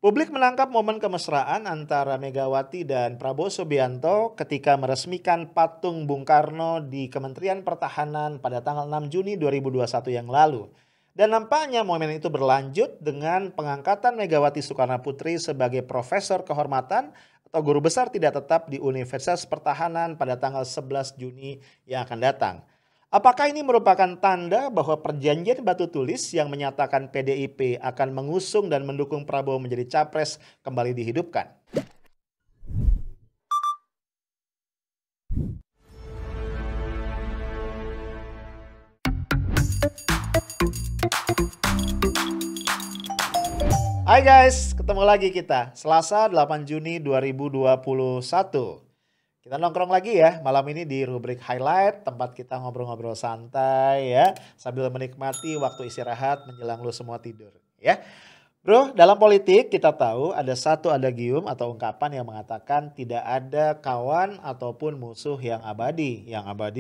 Publik menangkap momen kemesraan antara Megawati dan Prabowo Subianto ketika meresmikan patung Bung Karno di Kementerian Pertahanan pada tanggal 6 Juni 2021 yang lalu. Dan nampaknya momen itu berlanjut dengan pengangkatan Megawati Soekarnoputri sebagai profesor kehormatan atau guru besar tidak tetap di Universitas Pertahanan pada tanggal 11 Juni yang akan datang. Apakah ini merupakan tanda bahwa perjanjian batu tulis yang menyatakan PDIP akan mengusung dan mendukung Prabowo menjadi capres kembali dihidupkan? Hai guys, ketemu lagi kita Selasa 8 Juni 2021. Kita nongkrong lagi ya malam ini di rubrik highlight, tempat kita ngobrol-ngobrol santai ya, sambil menikmati waktu istirahat menjelang lu semua tidur ya. Bro, dalam politik kita tahu ada satu adagium atau ungkapan yang mengatakan tidak ada kawan ataupun musuh yang abadi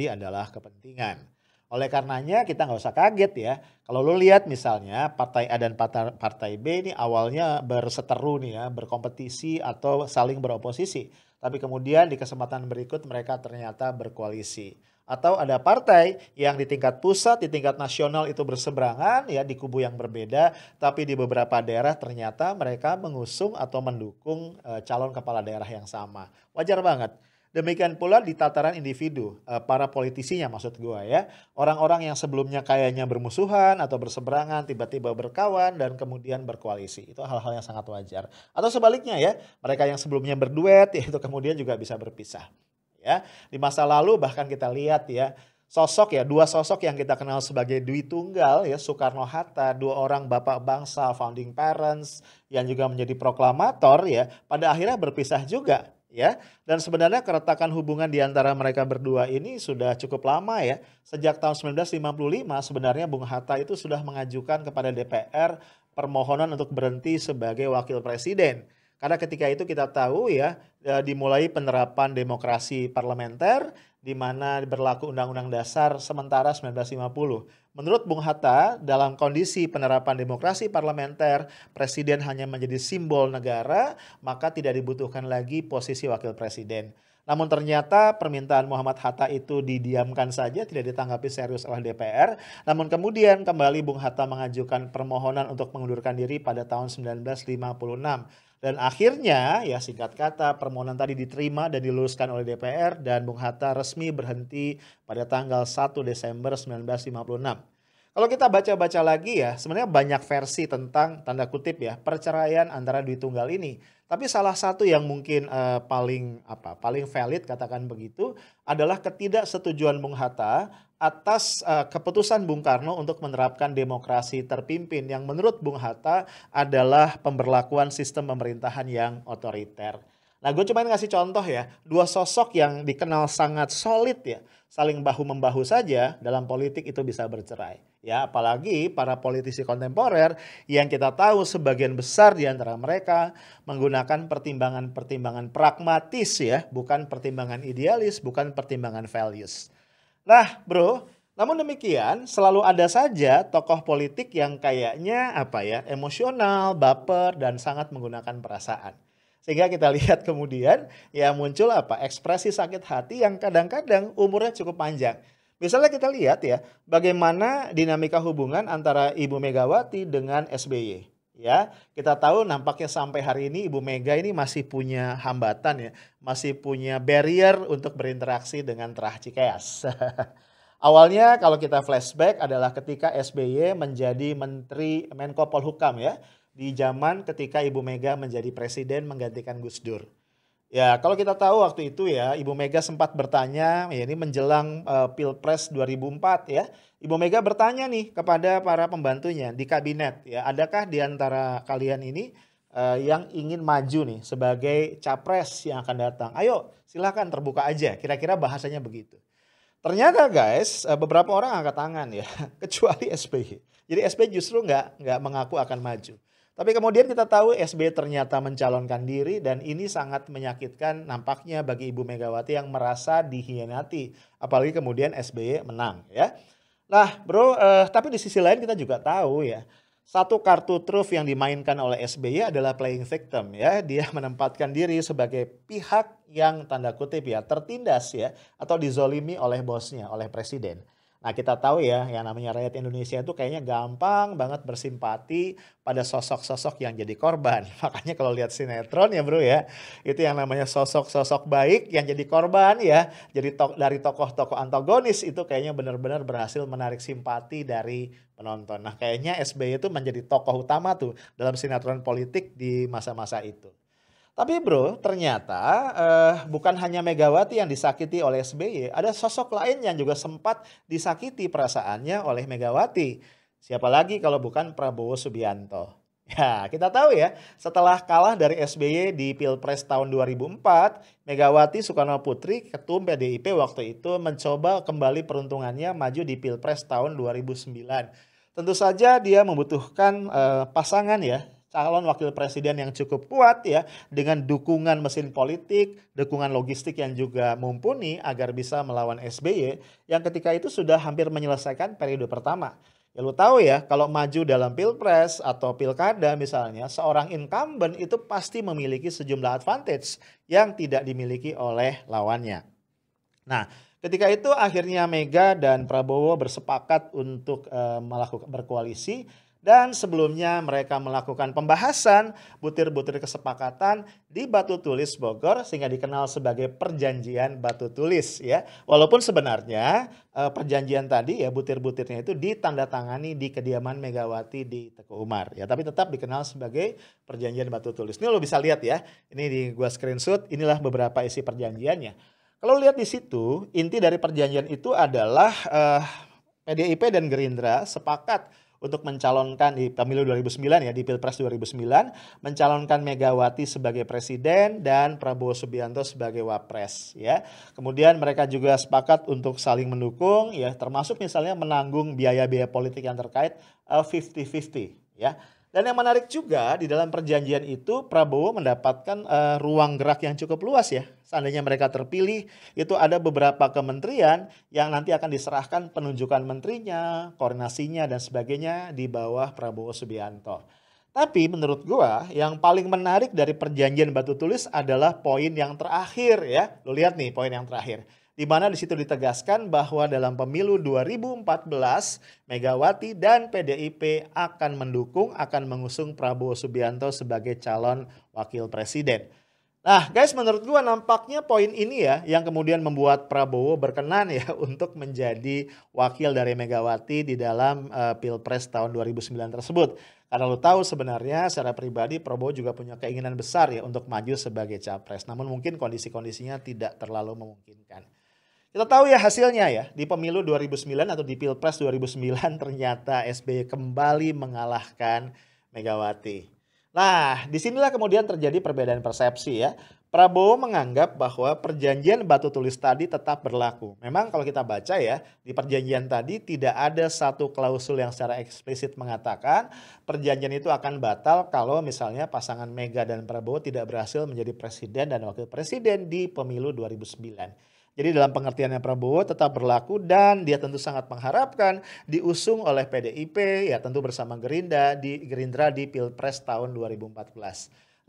adalah kepentingan. Oleh karenanya kita nggak usah kaget ya, kalau lu lihat misalnya partai A dan partai B ini awalnya berseteru nih ya, berkompetisi atau saling beroposisi. Tapi kemudian di kesempatan berikut mereka ternyata berkoalisi. Atau ada partai yang di tingkat pusat, di tingkat nasional itu berseberangan ya di kubu yang berbeda. Tapi di beberapa daerah ternyata mereka mengusung atau mendukung calon kepala daerah yang sama. Wajar banget. Demikian pula di tataran individu, para politisinya maksud gue ya. Orang-orang yang sebelumnya kayaknya bermusuhan atau berseberangan tiba-tiba berkawan dan kemudian berkoalisi. Itu hal-hal yang sangat wajar. Atau sebaliknya ya, mereka yang sebelumnya berduet ya itu kemudian juga bisa berpisah. Ya, di masa lalu bahkan kita lihat ya, dua sosok yang kita kenal sebagai Dwi Tunggal ya, Soekarno-Hatta, dua orang bapak bangsa, founding parents yang juga menjadi proklamator ya, pada akhirnya berpisah juga ya. Dan sebenarnya keretakan hubungan di antara mereka berdua ini sudah cukup lama ya. Sejak tahun 1955 sebenarnya Bung Hatta itu sudah mengajukan kepada DPR permohonan untuk berhenti sebagai wakil presiden. Karena ketika itu kita tahu ya, dimulai penerapan demokrasi parlementer di mana berlaku Undang-Undang Dasar sementara 1950. Menurut Bung Hatta, dalam kondisi penerapan demokrasi parlementer, presiden hanya menjadi simbol negara, maka tidak dibutuhkan lagi posisi wakil presiden. Namun ternyata permintaan Muhammad Hatta itu didiamkan saja, tidak ditanggapi serius oleh DPR. Namun kemudian kembali Bung Hatta mengajukan permohonan untuk mengundurkan diri pada tahun 1956. Dan akhirnya ya singkat kata permohonan tadi diterima dan diluluskan oleh DPR dan Bung Hatta resmi berhenti pada tanggal 1 Desember 1956. Kalau kita baca-baca lagi ya, sebenarnya banyak versi tentang tanda kutip ya perceraian antara Dwi Tunggal ini. Tapi salah satu yang mungkin paling valid katakan begitu adalah ketidaksetujuan Bung Hatta atas keputusan Bung Karno untuk menerapkan demokrasi terpimpin yang menurut Bung Hatta adalah pemberlakuan sistem pemerintahan yang otoriter. Nah, gue cuma ngasih contoh ya, dua sosok yang dikenal sangat solid ya, saling bahu-membahu saja dalam politik itu bisa bercerai. Ya, apalagi para politisi kontemporer yang kita tahu sebagian besar di antara mereka menggunakan pertimbangan-pertimbangan pragmatis ya, bukan pertimbangan idealis, bukan pertimbangan values. Nah, bro, namun demikian selalu ada saja tokoh politik yang kayaknya emosional, baper dan sangat menggunakan perasaan. Sehingga kita lihat kemudian ya muncul ekspresi sakit hati yang kadang-kadang umurnya cukup panjang. Misalnya kita lihat ya bagaimana dinamika hubungan antara Ibu Megawati dengan SBY. Ya, kita tahu nampaknya sampai hari ini Ibu Mega ini masih punya hambatan ya, masih punya barrier untuk berinteraksi dengan Terah Cikeas. Awalnya kalau kita flashback adalah ketika SBY menjadi Menteri Menko Polhukam ya, di zaman ketika Ibu Mega menjadi presiden menggantikan Gus Dur. Ya, kalau kita tahu waktu itu ya, Ibu Mega sempat bertanya, ya ini menjelang Pilpres 2004 ya. Ibu Mega bertanya nih kepada para pembantunya di kabinet, ya, adakah di antara kalian ini yang ingin maju nih sebagai capres yang akan datang? Ayo, silakan terbuka aja. Kira-kira bahasanya begitu. Ternyata guys, beberapa orang angkat tangan ya, kecuali SBY. Jadi SBY justru nggak mengaku akan maju. Tapi kemudian kita tahu SBY ternyata mencalonkan diri dan ini sangat menyakitkan nampaknya bagi Ibu Megawati yang merasa dikhianati. Apalagi kemudian SBY menang ya. Nah bro, tapi di sisi lain kita juga tahu ya, Satu kartu truf yang dimainkan oleh SBY adalah playing victim ya. Dia menempatkan diri sebagai pihak yang tanda kutip ya tertindas ya atau dizolimi oleh bosnya, oleh presiden. Nah kita tahu ya yang namanya rakyat Indonesia itu kayaknya gampang banget bersimpati pada sosok-sosok yang jadi korban. Makanya kalau lihat sinetron ya bro ya, itu yang namanya sosok-sosok baik yang jadi korban ya. Jadi dari tokoh-tokoh antagonis itu kayaknya benar-benar berhasil menarik simpati dari penonton. Nah kayaknya SBY itu menjadi tokoh utama tuh dalam sinetron politik di masa-masa itu. Tapi bro, ternyata bukan hanya Megawati yang disakiti oleh SBY, ada sosok lain yang juga sempat disakiti perasaannya oleh Megawati. Siapa lagi kalau bukan Prabowo Subianto. Ya, kita tahu ya, setelah kalah dari SBY di Pilpres tahun 2004, Megawati Soekarno Putri, Ketum PDIP waktu itu mencoba kembali peruntungannya maju di Pilpres tahun 2009. Tentu saja dia membutuhkan pasangan ya, calon wakil presiden yang cukup kuat ya dengan dukungan mesin politik, dukungan logistik yang juga mumpuni agar bisa melawan SBY yang ketika itu sudah hampir menyelesaikan periode pertama. Ya lu tahu ya kalau maju dalam pilpres atau pilkada misalnya seorang incumbent itu pasti memiliki sejumlah advantage yang tidak dimiliki oleh lawannya. Nah, ketika itu akhirnya Mega dan Prabowo bersepakat untuk melakukan berkoalisi dan sebelumnya mereka melakukan pembahasan butir-butir kesepakatan di Batu Tulis Bogor sehingga dikenal sebagai Perjanjian Batu Tulis ya. Walaupun sebenarnya perjanjian tadi ya butir-butirnya itu ditandatangani di kediaman Megawati di Teguh Umar ya, tapi tetap dikenal sebagai Perjanjian Batu Tulis. Ini lo bisa lihat ya. Ini di gua screenshot, inilah beberapa isi perjanjiannya. Kalau lihat di situ, inti dari perjanjian itu adalah PDIP dan Gerindra sepakat untuk mencalonkan di pemilu 2009 ya, di Pilpres 2009, mencalonkan Megawati sebagai presiden dan Prabowo Subianto sebagai wapres ya. Kemudian mereka juga sepakat untuk saling mendukung ya, termasuk misalnya menanggung biaya-biaya politik yang terkait 50-50 ya. Dan yang menarik juga di dalam perjanjian itu Prabowo mendapatkan ruang gerak yang cukup luas ya. Seandainya mereka terpilih itu ada beberapa kementerian yang nanti akan diserahkan penunjukan menterinya, koordinasinya dan sebagainya di bawah Prabowo Subianto. Tapi menurut gua yang paling menarik dari perjanjian Batu Tulis adalah poin yang terakhir ya. Lo lihat nih poin yang terakhir. Di mana di situ ditegaskan bahwa dalam pemilu 2014 Megawati dan PDIP akan mendukung, akan mengusung Prabowo Subianto sebagai calon wakil presiden. Nah guys, menurut gua nampaknya poin ini ya yang kemudian membuat Prabowo berkenan ya untuk menjadi wakil dari Megawati di dalam Pilpres tahun 2009 tersebut. Karena lo tahu sebenarnya secara pribadi Prabowo juga punya keinginan besar ya untuk maju sebagai capres. Namun mungkin kondisi-kondisinya tidak terlalu memungkinkan. Kita tahu ya hasilnya ya, di pemilu 2009 atau di Pilpres 2009 ternyata SBY kembali mengalahkan Megawati. Nah, disinilah kemudian terjadi perbedaan persepsi ya. Prabowo menganggap bahwa perjanjian Batu Tulis tadi tetap berlaku. Memang kalau kita baca ya, di perjanjian tadi tidak ada satu klausul yang secara eksplisit mengatakan perjanjian itu akan batal kalau misalnya pasangan Mega dan Prabowo tidak berhasil menjadi presiden dan wakil presiden di pemilu 2009. Jadi dalam pengertiannya Prabowo tetap berlaku dan dia tentu sangat mengharapkan diusung oleh PDIP ya tentu bersama Gerindra di Pilpres tahun 2014.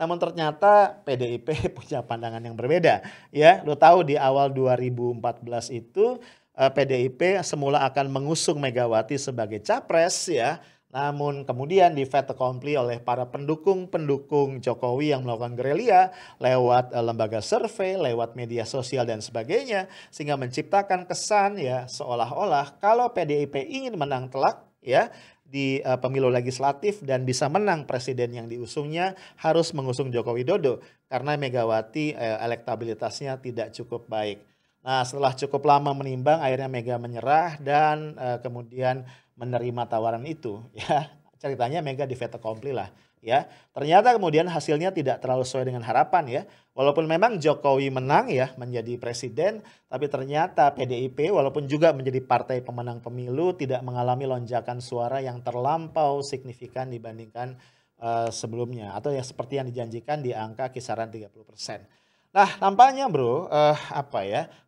Namun ternyata PDIP punya pandangan yang berbeda ya. Lo tahu di awal 2014 itu PDIP semula akan mengusung Megawati sebagai capres ya. Namun kemudian di fait accompli oleh para pendukung-pendukung Jokowi yang melakukan gerilya lewat lembaga survei, lewat media sosial dan sebagainya. Sehingga menciptakan kesan ya seolah-olah kalau PDIP ingin menang telak ya di pemilu legislatif dan bisa menang presiden yang diusungnya harus mengusung Joko Widodo. Karena Megawati elektabilitasnya tidak cukup baik. Nah setelah cukup lama menimbang akhirnya Mega menyerah dan kemudian menerima tawaran itu ya. Ceritanya Mega di fait accompli lah ya. Ternyata kemudian hasilnya tidak terlalu sesuai dengan harapan ya. Walaupun memang Jokowi menang ya menjadi presiden, tapi ternyata PDIP walaupun juga menjadi partai pemenang pemilu tidak mengalami lonjakan suara yang terlampau signifikan dibandingkan sebelumnya atau yang seperti yang dijanjikan di angka kisaran 30%. Nah nampaknya bro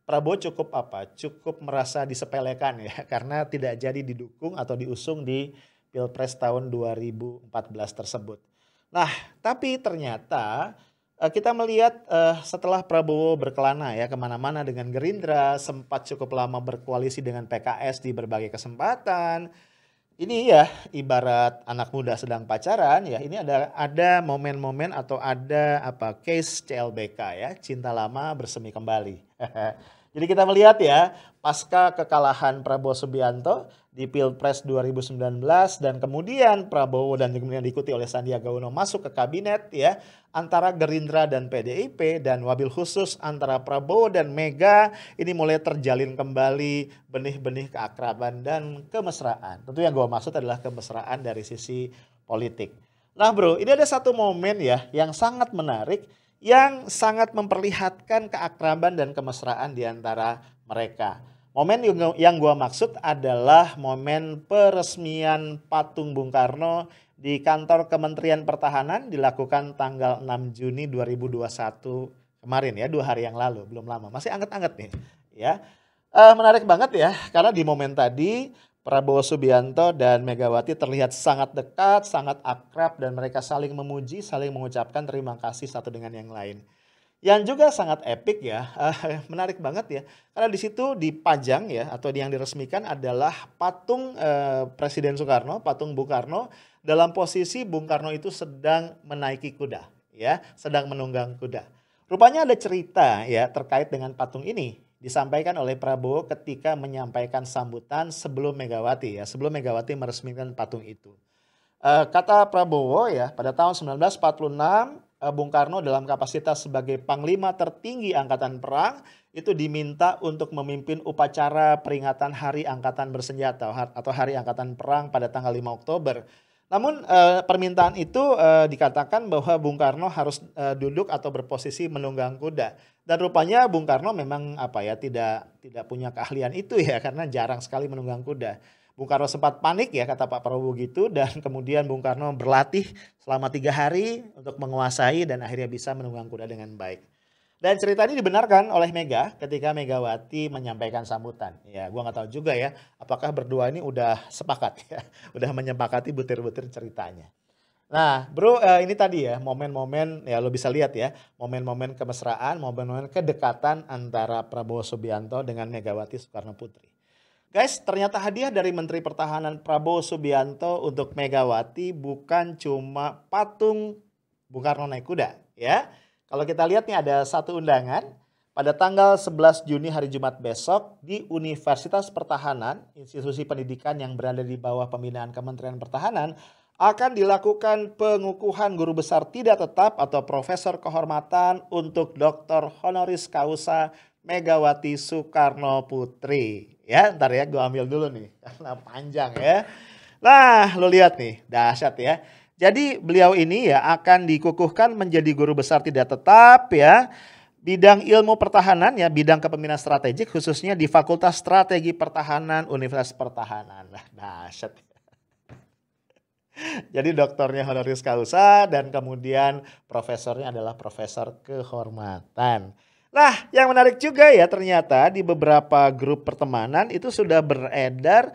Prabowo cukup merasa disepelekan ya karena tidak jadi didukung atau diusung di Pilpres tahun 2014 tersebut. Nah, tapi ternyata kita melihat setelah Prabowo berkelana ya kemana-mana dengan Gerindra, sempat cukup lama berkoalisi dengan PKS di berbagai kesempatan. Ini ya ibarat anak muda sedang pacaran ya, ini ada momen-momen atau ada case CLBK ya, cinta lama bersemi kembali. Jadi kita melihat ya, pasca kekalahan Prabowo Subianto di Pilpres 2019 dan kemudian Prabowo dan kemudian diikuti oleh Sandiaga Uno masuk ke kabinet ya, antara Gerindra dan PDIP dan wabil khusus antara Prabowo dan Mega ini mulai terjalin kembali benih-benih keakraban dan kemesraan. Tentu yang gue maksud adalah kemesraan dari sisi politik. Nah bro, ini ada satu momen ya yang sangat menarik, yang sangat memperlihatkan keakraban dan kemesraan di antara mereka. Momen yang gue maksud adalah momen peresmian patung Bung Karno di kantor Kementerian Pertahanan dilakukan tanggal 6 Juni 2021 kemarin ya, 2 hari yang lalu, belum lama, masih anget-anget nih ya. Menarik banget ya, karena di momen tadi Prabowo Subianto dan Megawati terlihat sangat dekat, sangat akrab dan mereka saling memuji, saling mengucapkan terima kasih satu dengan yang lain. Yang juga sangat epik ya, menarik banget ya, karena di situ dipajang ya atau yang diresmikan adalah patung Presiden Soekarno, patung Bung Karno dalam posisi Bung Karno itu sedang menaiki kuda ya, sedang menunggang kuda. Rupanya ada cerita ya terkait dengan patung ini, disampaikan oleh Prabowo ketika menyampaikan sambutan sebelum Megawati ya, sebelum Megawati meresmikan patung itu. Kata Prabowo ya, pada tahun 1946 Bung Karno dalam kapasitas sebagai Panglima tertinggi Angkatan Perang itu diminta untuk memimpin upacara peringatan Hari Angkatan Bersenjata atau Hari Angkatan Perang pada tanggal 5 Oktober. Namun permintaan itu dikatakan bahwa Bung Karno harus duduk atau berposisi menunggang kuda. Dan rupanya Bung Karno memang tidak punya keahlian itu ya, karena jarang sekali menunggang kuda. Bung Karno sempat panik ya, kata Pak Prabowo gitu, dan kemudian Bung Karno berlatih selama 3 hari untuk menguasai dan akhirnya bisa menunggang kuda dengan baik. Dan cerita ini dibenarkan oleh Mega ketika Megawati menyampaikan sambutan. Ya, gua nggak tahu juga ya, apakah berdua ini udah sepakat ya, udah menyepakati butir-butir ceritanya. Nah, bro, ini tadi ya momen-momen ya lo bisa lihat ya, momen-momen kemesraan, momen-momen kedekatan antara Prabowo Subianto dengan Megawati Soekarno Putri. Guys, ternyata hadiah dari Menteri Pertahanan Prabowo Subianto untuk Megawati bukan cuma patung Bung Karno naik kuda ya. Kalau kita lihat nih ada satu undangan pada tanggal 11 Juni hari Jumat besok di Universitas Pertahanan, institusi pendidikan yang berada di bawah pembinaan Kementerian Pertahanan, akan dilakukan pengukuhan guru besar tidak tetap atau profesor kehormatan untuk Dr. Honoris Causa Megawati Soekarno Putri. Ya, ntar ya gue ambil dulu nih karena panjang ya. Nah, lo lihat nih, dahsyat ya. Jadi beliau ini ya akan dikukuhkan menjadi guru besar tidak tetap ya. Bidang ilmu pertahanan ya, bidang kepemimpinan strategik khususnya di Fakultas Strategi Pertahanan Universitas Pertahanan. Nah, dahsyat. Jadi doktornya honoris causa dan kemudian profesornya adalah profesor kehormatan. Nah, yang menarik juga ya ternyata di beberapa grup pertemanan itu sudah beredar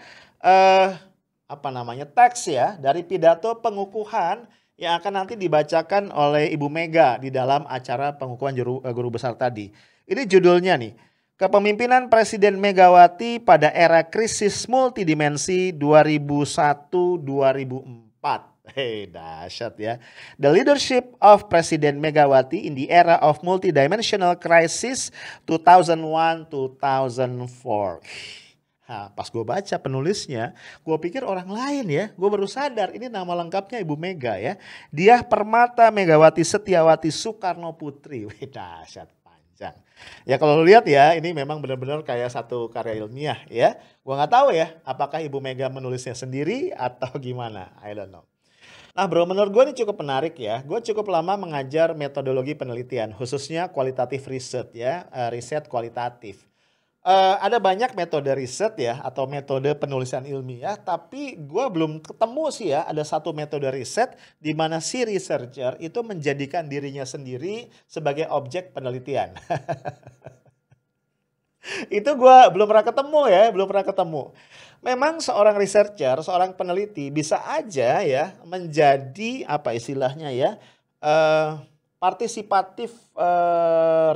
teks ya dari pidato pengukuhan yang akan nanti dibacakan oleh Ibu Mega di dalam acara pengukuhan guru besar tadi. Ini judulnya nih, Kepemimpinan Presiden Megawati pada Era Krisis Multidimensi 2001-2004. Dahsyat ya. The leadership of President Megawati in the era of multidimensional crisis 2001-2004. Nah, pas gue baca penulisnya, gue pikir orang lain ya. Gue baru sadar ini nama lengkapnya Ibu Mega ya. Diah Permata Megawati Setiawati Soekarno Putri. Dahsyat panjang. Ya kalau lihat ya, ini memang benar-benar kayak satu karya ilmiah ya. Gue nggak tahu ya, apakah Ibu Mega menulisnya sendiri atau gimana. I don't know. Nah bro, menurut gue ini cukup menarik ya. Gue cukup lama mengajar metodologi penelitian, khususnya kualitatif riset ya, riset kualitatif. Ada banyak metode riset ya atau metode penulisan ilmiah, tapi gue belum ketemu sih ya ada satu metode riset di mana si researcher itu menjadikan dirinya sendiri sebagai objek penelitian. Itu gue belum pernah ketemu ya, belum pernah ketemu. Memang seorang researcher, seorang peneliti bisa aja ya menjadi apa istilahnya ya, eh, partisipatif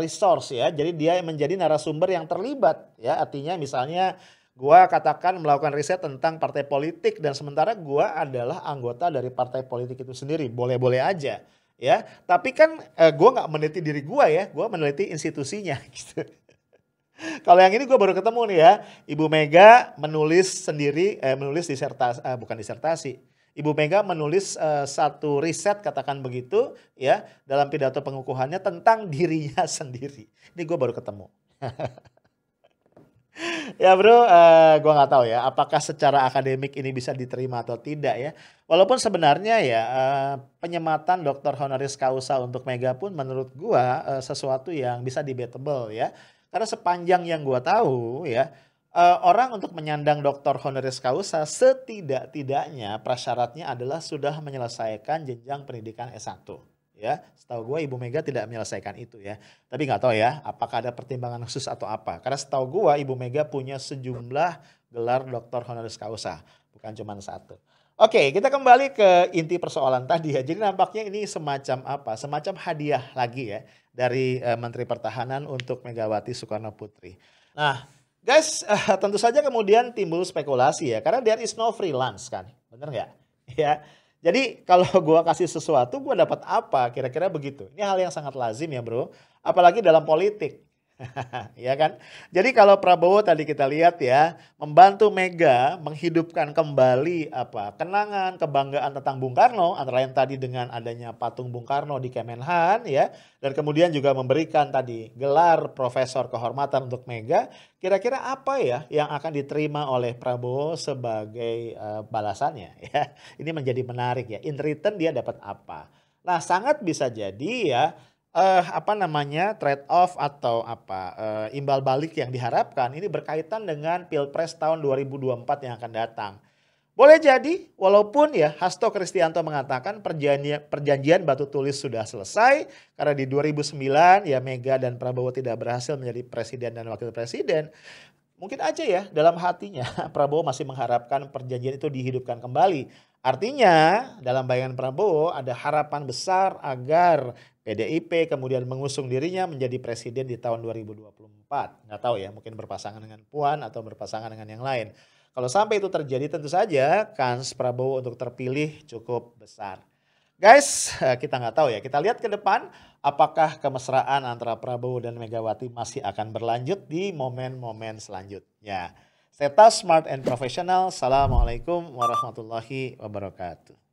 resource ya. Jadi dia menjadi narasumber yang terlibat ya. Artinya misalnya gua katakan melakukan riset tentang partai politik dan sementara gua adalah anggota dari partai politik itu sendiri. Boleh-boleh aja ya. Tapi kan gua nggak meneliti diri gua ya, gua meneliti institusinya gitu. Kalau yang ini gue baru ketemu nih ya, Ibu Mega menulis sendiri, menulis disertasi, bukan disertasi. Ibu Mega menulis satu riset katakan begitu ya dalam pidato pengukuhannya tentang dirinya sendiri. Ini gue baru ketemu. Ya bro, gue nggak tahu ya apakah secara akademik ini bisa diterima atau tidak ya. Walaupun sebenarnya ya penyematan doktor honoris causa untuk Mega pun menurut gue sesuatu yang bisa debatable ya. Karena sepanjang yang gue tahu ya orang untuk menyandang doktor honoris causa setidak-tidaknya prasyaratnya adalah sudah menyelesaikan jenjang pendidikan S1. Ya, setahu gue Ibu Mega tidak menyelesaikan itu ya. Tapi nggak tahu ya, apakah ada pertimbangan khusus atau apa. Karena setahu gue Ibu Mega punya sejumlah gelar doktor honoris causa, bukan cuma satu. Oke, kita kembali ke inti persoalan tadi ya. Jadi nampaknya ini semacam apa? Semacam hadiah lagi ya dari Menteri Pertahanan untuk Megawati Soekarno Putri. Nah, guys, tentu saja kemudian timbul spekulasi ya. Karena there is no freelance kan, bener nggak? Ya. Jadi kalau gue kasih sesuatu gue dapat apa? Kira-kira begitu. Ini hal yang sangat lazim ya bro. Apalagi dalam politik. Ya kan? Jadi kalau Prabowo tadi kita lihat ya, membantu Mega menghidupkan kembali apa kenangan, kebanggaan tentang Bung Karno, antara lain tadi dengan adanya patung Bung Karno di Kemenhan ya, dan kemudian juga memberikan tadi gelar profesor kehormatan untuk Mega. Kira-kira apa ya yang akan diterima oleh Prabowo sebagai balasannya ya? Ini menjadi menarik ya. In return dia dapat apa? Nah, sangat bisa jadi ya apa namanya trade off atau apa imbal balik yang diharapkan ini berkaitan dengan Pilpres tahun 2024 yang akan datang. Boleh jadi walaupun ya Hasto Kristianto mengatakan perjanjian batu tulis sudah selesai karena di 2009 ya Mega dan Prabowo tidak berhasil menjadi presiden dan wakil presiden. Mungkin aja ya dalam hatinya Prabowo masih mengharapkan perjanjian itu dihidupkan kembali. Artinya dalam bayangan Prabowo ada harapan besar agar PDIP kemudian mengusung dirinya menjadi presiden di tahun 2024. Nggak tahu ya mungkin berpasangan dengan Puan atau berpasangan dengan yang lain. Kalau sampai itu terjadi tentu saja kans Prabowo untuk terpilih cukup besar. Guys, kita nggak tahu ya. Kita lihat ke depan apakah kemesraan antara Prabowo dan Megawati masih akan berlanjut di momen-momen selanjutnya. Saya Smart and Professional. Assalamualaikum warahmatullahi wabarakatuh.